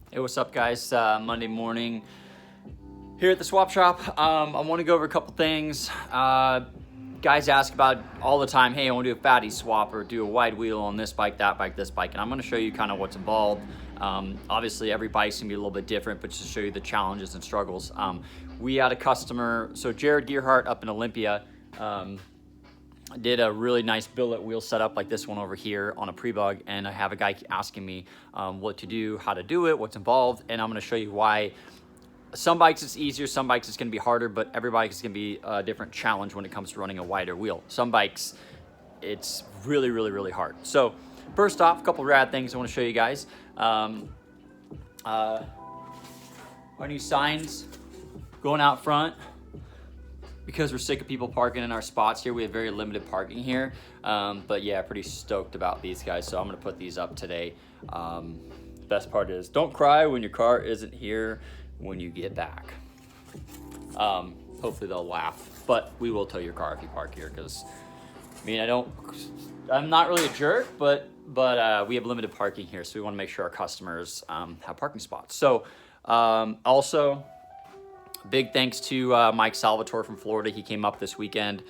Hey, what's up, guys? Monday morning here at the swap shop. I want to go over a couple things. Guys ask about all the time, hey, I want to do a fatty swap or do a wide wheel on this bike, that bike, this bike, and I'm going to show you kind of what's involved. Obviously, every bike's going to be a little bit different, but just to show you the challenges and struggles. We had a customer, so Jared Gearhart up in Olympia, did a really nice billet wheel setup like this one over here on a pre-bug, and I have a guy asking me what to do, how to do it, what's involved, and I'm going to show you why. Some bikes it's easier, some bikes it's going to be harder, but every bike is going to be a different challenge when it comes to running a wider wheel. Some bikes it's really hard. So first off, a couple rad things I want to show you guys. Our new signs going out front. Because we're sick of people parking in our spots here, we have very limited parking here. But yeah, pretty stoked about these guys, so I'm gonna put these up today. Best part is, don't cry when your car isn't here when you get back. Hopefully they'll laugh, but we will tow your car if you park here, because I mean, I'm not really a jerk, but we have limited parking here, so we wanna make sure our customers have parking spots. So also, big thanks to Mike Salvatore from Florida. He came up this weekend,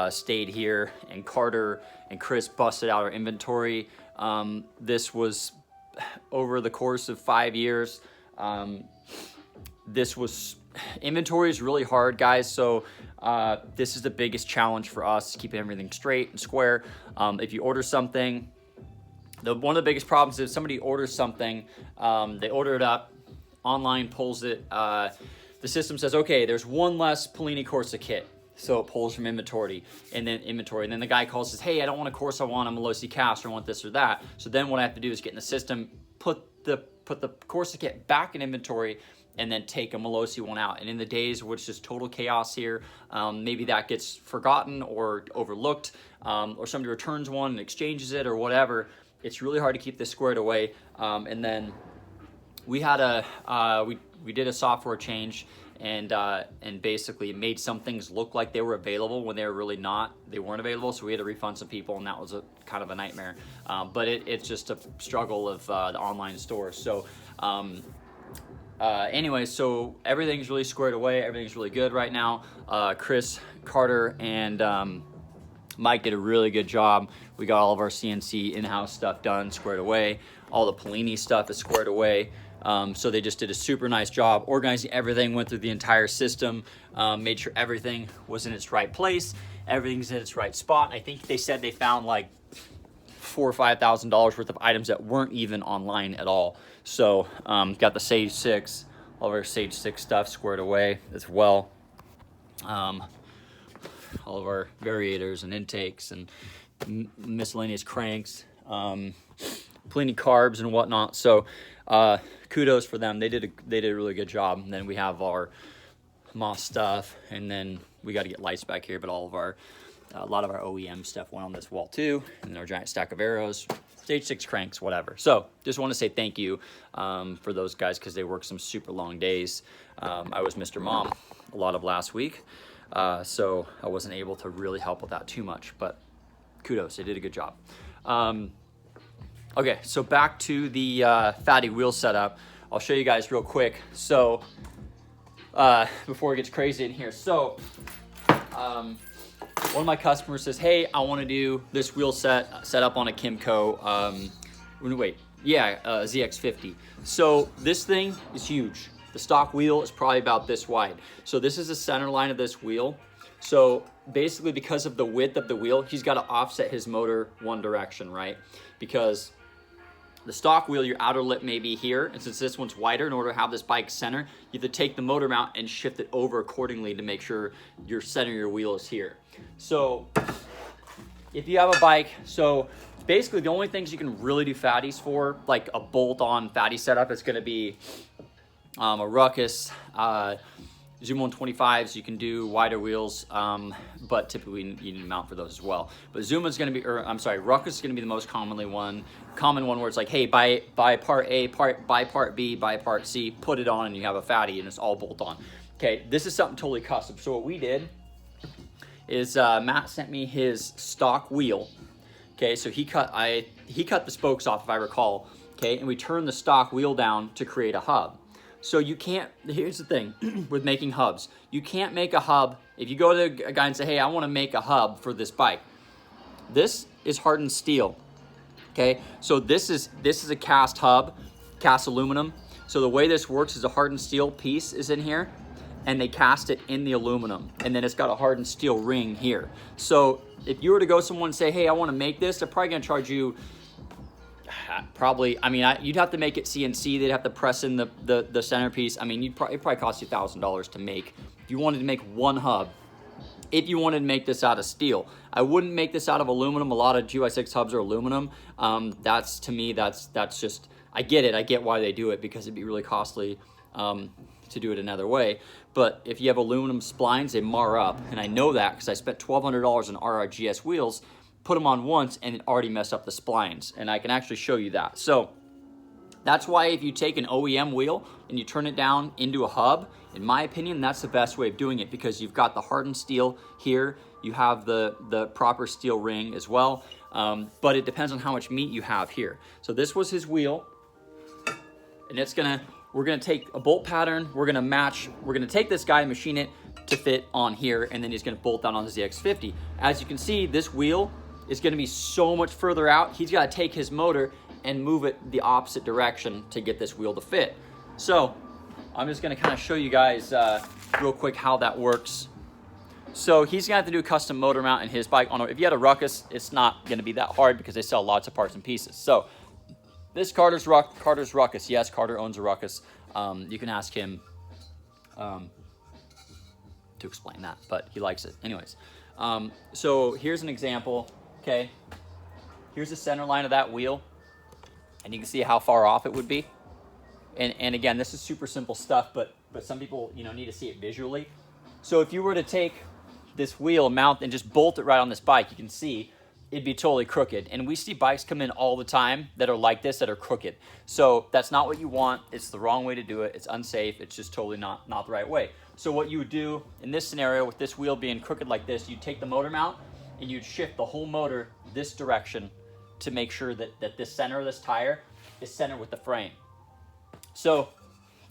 stayed here, and Carter and Chris busted out our inventory. This was over the course of 5 years. Inventory is really hard, guys. So this is the biggest challenge for us, keeping everything straight and square. If you order something, one of the biggest problems is somebody orders something, they order it up, online pulls it, the system says, okay, there's one less Polini Corsa kit. So it pulls from inventory. And then the guy calls and says, hey, I don't want a Corsa, I want a Malossi cast, or I want this or that. So then what I have to do is get in the system, put the Corsa kit back in inventory, and then take a Malossi one out. And in the days where it's just total chaos here, maybe that gets forgotten or overlooked, or somebody returns one and exchanges it or whatever. It's really hard to keep this squared away. And then we had we did a software change, and basically it made some things look like they were available when they were really not. They weren't available, so we had to refund some people, and that was kind of a nightmare. But it's just a struggle of the online store. So anyway, so everything's really squared away. Everything's really good right now. Chris, Carter, and Mike did a really good job. We got all of our CNC in-house stuff done, squared away. All the Polini stuff is squared away. So they just did a super nice job organizing everything, went through the entire system, made sure everything was in its right place, everything's in its right spot. I think they said they found like $4,000 or $5,000 worth of items that weren't even online at all. So got the Sage 6, all of our Sage 6 stuff squared away as well. All of our variators and intakes and miscellaneous cranks, Polini carbs and whatnot. So kudos for them. They did a really good job. And then we have our Moss stuff, and then we got to get lights back here, but a lot of our OEM stuff went on this wall too, and our giant stack of arrows, Stage 6 cranks, whatever. So just want to say thank you for those guys, because they worked some super long days. I was Mr. Mom a lot of last week, so I wasn't able to really help with that too much, but kudos, they did a good job. Okay, so back to the fatty wheel setup. I'll show you guys real quick. So before it gets crazy in here. So one of my customers says, hey, I want to do this wheel set up on a Kymco, ZX50. So this thing is huge. The stock wheel is probably about this wide. So this is the center line of this wheel. So basically, because of the width of the wheel, he's got to offset his motor one direction, right? Because the stock wheel, your outer lip may be here, and since this one's wider, in order to have this bike center, you have to take the motor mount and shift it over accordingly to make sure your center of your wheel is here. So if you have a bike, so basically the only things you can really do fatties for, like a bolt-on fatty setup, is going to be a Ruckus, Zoom 125s. You can do wider wheels, but typically you need to mount for those as well. But Ruckus is going to be the most common one where it's like, hey, buy part A, buy part B, buy part C, put it on, and you have a fatty, and it's all bolt on. Okay, this is something totally custom. So what we did is Matt sent me his stock wheel. Okay, so he cut the spokes off, if I recall, okay? And we turn the stock wheel down to create a hub. So you can't, here's the thing with making hubs. You can't make a hub, if you go to a guy and say, hey, I wanna make a hub for this bike. This is hardened steel, okay? So this is a cast hub, cast aluminum. So the way this works is a hardened steel piece is in here, and they cast it in the aluminum, and then it's got a hardened steel ring here. So if you were to go someone and say, hey, I wanna make this, they're probably gonna charge you you'd have to make it CNC. They'd have to press in the centerpiece. I mean, it probably cost you $1,000 to make. If you wanted to make one hub, if you wanted to make this out of steel, I wouldn't make this out of aluminum. A lot of GY6 hubs are aluminum. That's, to me, that's just, I get it. I get why they do it, because it'd be really costly to do it another way. But if you have aluminum splines, they mar up. And I know that because I spent $1,200 on RRGS wheels, put them on once, and it already messed up the splines. And I can actually show you that. So that's why if you take an OEM wheel and you turn it down into a hub, in my opinion, that's the best way of doing it, because you've got the hardened steel here, you have the proper steel ring as well, but it depends on how much meat you have here. So this was his wheel, and we're gonna take a bolt pattern, we're gonna take this guy and machine it to fit on here, and then he's gonna bolt down on the ZX50. As you can see, this wheel is gonna be so much further out. He's gotta take his motor and move it the opposite direction to get this wheel to fit. So I'm just gonna kind of show you guys real quick how that works. So he's gonna have to do a custom motor mount in his bike. If you had a Ruckus, it's not gonna be that hard because they sell lots of parts and pieces. So this Carter's Ruckus. Yes, Carter owns a Ruckus. You can ask him to explain that, but he likes it. Anyways, so here's an example, okay? Here's the center line of that wheel, and you can see how far off it would be. And again, this is super simple stuff, but some people, need to see it visually. So if you were to take this wheel, mount, and just bolt it right on this bike, you can see it'd be totally crooked. And we see bikes come in all the time that are like this, that are crooked. So that's not what you want. It's the wrong way to do it. It's unsafe. It's just totally not the right way. So what you would do in this scenario with this wheel being crooked like this, you'd take the motor mount and you'd shift the whole motor this direction to make sure that this center of this tire is centered with the frame. So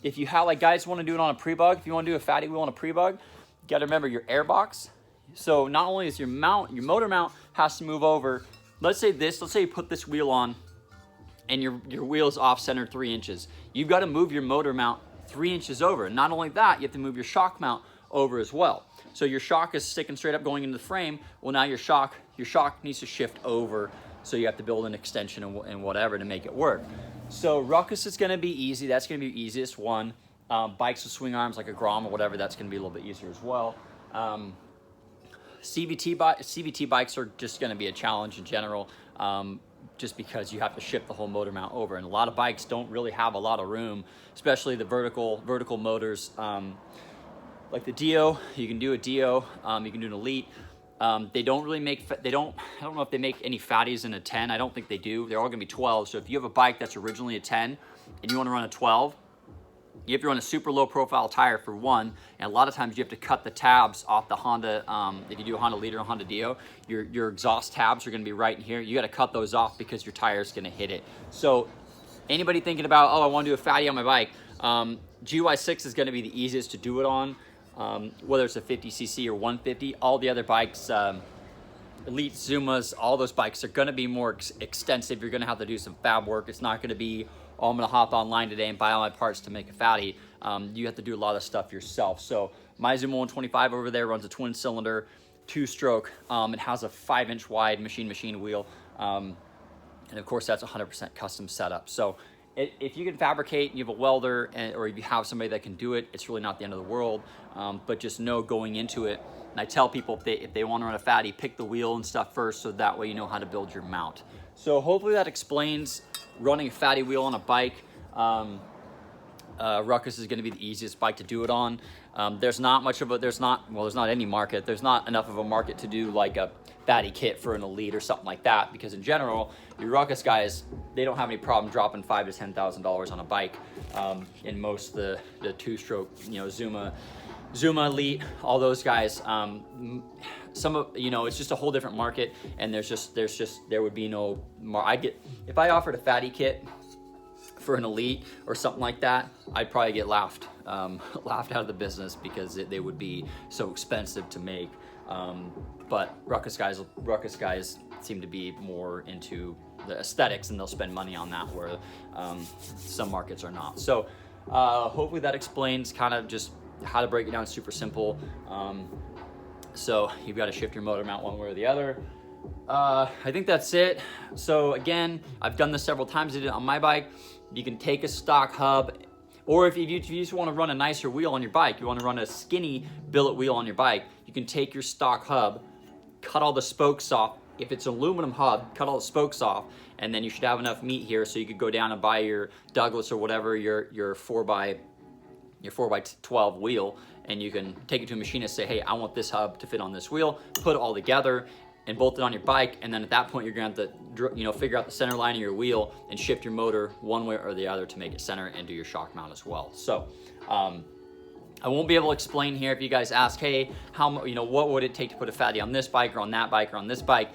if you have, like, guys want to do it on a pre-bug, if you want to do a fatty wheel on a pre-bug, you got to remember your air box. So not only is your motor mount has to move over. Let's say you put this wheel on and your wheel is off center 3 inches. You've got to move your motor mount 3 inches over. And not only that, you have to move your shock mount over as well. So your shock is sticking straight up going into the frame. Well, now your shock needs to shift over. So you have to build an extension and whatever to make it work. So Ruckus is going to be easy. That's going to be the easiest one. Bikes with swing arms like a Grom or whatever, that's going to be a little bit easier as well. CVT bikes are just going to be a challenge in general, just because you have to shift the whole motor mount over. And a lot of bikes don't really have a lot of room, especially the vertical motors. Like the Dio, you can do a Dio, you can do an Elite. They don't really make, I don't know if they make any fatties in a 10. I don't think they do. They're all gonna be 12. So if you have a bike that's originally a 10 and you wanna run a 12, you have to run a super low profile tire for one. And a lot of times you have to cut the tabs off the Honda. If you do a Honda Leader or Honda Dio, your exhaust tabs are gonna be right in here. You gotta cut those off because your tire's gonna hit it. So anybody thinking about, oh, I wanna do a fatty on my bike, GY6 is gonna be the easiest to do it on. Whether it's a 50cc or 150, all the other bikes, Elite, Zumas, all those bikes are going to be more extensive. You're going to have to do some fab work. It's not going to be, oh, I'm going to hop online today and buy all my parts to make a fatty. You have to do a lot of stuff yourself. So my Zuma 125 over there runs a twin cylinder, 2-stroke. It has a 5-inch wide machine wheel. And of course that's 100% custom setup. So if you can fabricate, you have a welder, or if you have somebody that can do it, it's really not the end of the world. But just know going into it, and I tell people if they want to run a fatty, pick the wheel and stuff first, so that way you know how to build your mount. So hopefully that explains running a fatty wheel on a bike. Ruckus is going to be the easiest bike to do it on. There's not any market. There's not enough of a market to do like a fatty kit for an Elite or something like that, because in general, your Ruckus guys, they don't have any problem dropping $5,000 to $10,000 on a bike. In most the 2-stroke, Zuma Elite, all those guys, it's just a whole different market, and there would be no more. If I offered a fatty kit for an Elite or something like that, I'd probably get laughed out of the business because they would be so expensive to make. But Ruckus guys seem to be more into the aesthetics, and they'll spend money on that, where some markets are not. So hopefully that explains kind of just how to break it down. Super simple. So you've got to shift your motor mount one way or the other. I think that's it. So again, I've done this several times. I did it on my bike. You can take a stock hub, or if you just want to run a nicer wheel on your bike, you want to run a skinny billet wheel on your bike, you can take your stock hub, cut all the spokes off. If it's an aluminum hub, cut all the spokes off, and then you should have enough meat here so you could go down and buy your Douglas or whatever, your 4x12 wheel, and you can take it to a machinist, say, hey, I want this hub to fit on this wheel, put it all together and bolt it on your bike, and then at that point you're gonna have to figure out the center line of your wheel and shift your motor one way or the other to make it center, and do your shock mount as well. So I won't be able to explain here if you guys ask, hey, what would it take to put a fatty on this bike or on that bike or on this bike.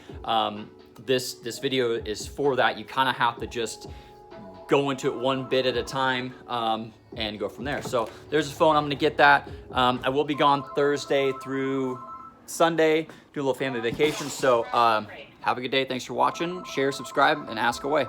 This video is for that. You kind of have to just go into it one bit at a time and go from there. So there's a phone. I'm gonna get that. I will be gone Thursday through Sunday, do a little family vacation. So have a good day. Thanks for watching. Share, subscribe, and ask away.